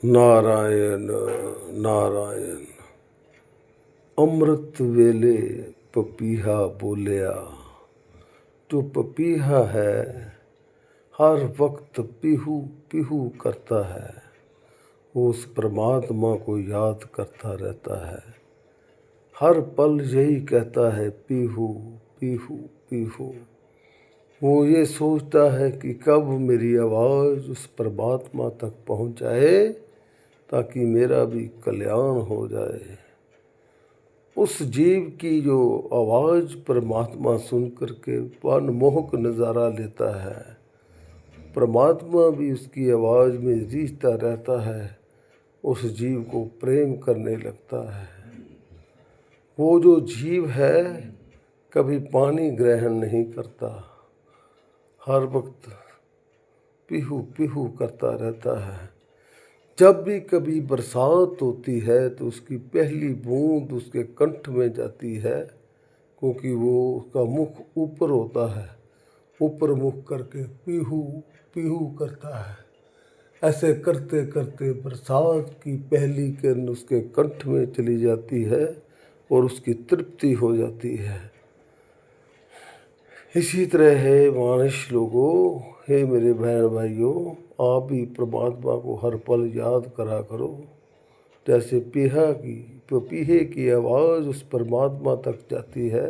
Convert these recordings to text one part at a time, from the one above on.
नारायण नारायण। अमृत वेले पपीहा बोलिया। जो पपीहा है हर वक्त पीहू पीहू करता है, वो उस परमात्मा को याद करता रहता है। हर पल यही कहता है पीहू पीहू पीहू। वो ये सोचता है कि कब मेरी आवाज़ उस परमात्मा तक पहुंच जाए ताकि मेरा भी कल्याण हो जाए। उस जीव की जो आवाज़ परमात्मा सुन करके मनमोहक नज़ारा लेता है, परमात्मा भी उसकी आवाज़ में रीझता रहता है, उस जीव को प्रेम करने लगता है। वो जो जीव है कभी पानी ग्रहण नहीं करता, हर वक्त पीहू पीहू करता रहता है। जब भी कभी बरसात होती है तो उसकी पहली बूंद उसके कंठ में जाती है, क्योंकि वो उसका मुख ऊपर होता है, ऊपर मुख करके पीहू पीहू करता है। ऐसे करते करते बरसात की पहली किरण उसके कंठ में चली जाती है और उसकी तृप्ति हो जाती है। इसी तरह है मानुष लोगों, हे मेरे बहन भाइयों, आप भी परमात्मा को हर पल याद करा करो। जैसे पपीहे की आवाज़ उस परमात्मा तक जाती है,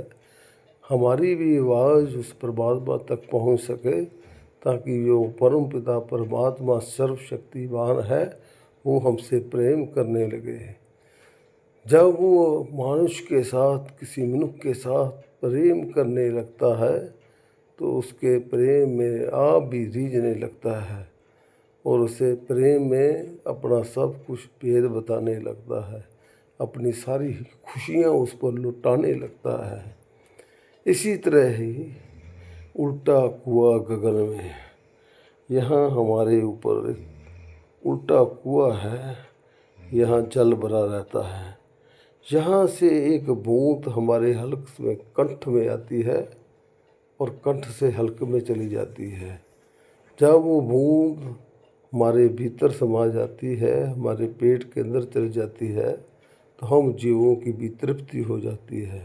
हमारी भी आवाज़ उस परमात्मा तक पहुंच सके, ताकि जो परम पिता परमात्मा सर्वशक्तिमान है वो हमसे प्रेम करने लगे। जब वो मनुष्य के साथ, किसी मनुष्य के साथ प्रेम करने लगता है तो उसके प्रेम में आप भी रीझने लगता है और उसे प्रेम में अपना सब कुछ भेद बताने लगता है, अपनी सारी खुशियाँ उस पर लुटाने लगता है। इसी तरह ही उल्टा कुआं गगन में, यहाँ हमारे ऊपर उल्टा कुआं है, यहाँ जल भरा रहता है। यहाँ से एक बूंद हमारे हल्क में कंठ में आती है और कंठ से हल्क में चली जाती है। जब वो बूंद हमारे भीतर समा जाती है, हमारे पेट के अंदर चली जाती है, तो हम जीवों की भी तृप्ति हो जाती है।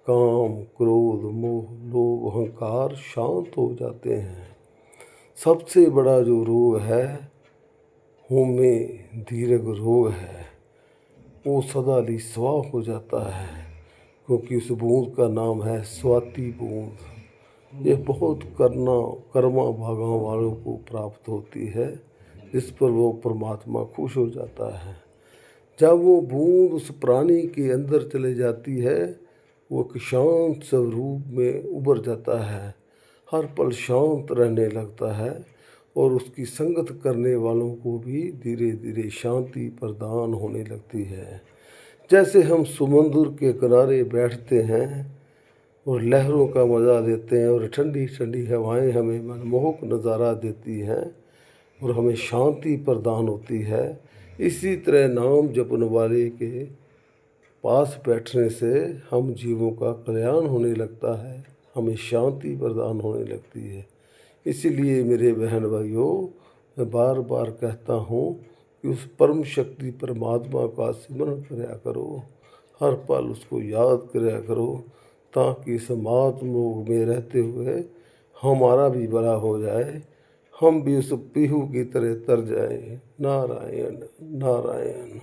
काम क्रोध मोह लोभ अहंकार शांत हो जाते हैं। सबसे बड़ा जो रोग है होमे दीर्घ रोग है, वो सदा स्वाह हो जाता है, क्योंकि उस बूंद का नाम है स्वाति बूंद। ये बहुत कर्मा भागा वालों को प्राप्त होती है, जिस पर वो परमात्मा खुश हो जाता है। जब वो बूंद उस प्राणी के अंदर चले जाती है, वो एक शांत स्वरूप में उभर जाता है, हर पल शांत रहने लगता है और उसकी संगत करने वालों को भी धीरे धीरे शांति प्रदान होने लगती है। जैसे हम समुद्र के किनारे बैठते हैं और लहरों का मज़ा लेते हैं और ठंडी ठंडी हवाएं हमें मनमोहक नज़ारा देती हैं और हमें शांति प्रदान होती है, इसी तरह नाम जपने वाले के पास बैठने से हम जीवों का कल्याण होने लगता है, हमें शांति प्रदान होने लगती है। इसीलिए मेरे बहन भाइयों, मैं बार बार कहता हूँ कि उस परम शक्ति परमात्मा का स्मरण कराया करो, हर पल उसको याद कराया करो, ताकि समाज में रहते हुए हमारा भी भला हो जाए, हम भी उस पीहू की तरह तर जाएं। नारायण नारायण।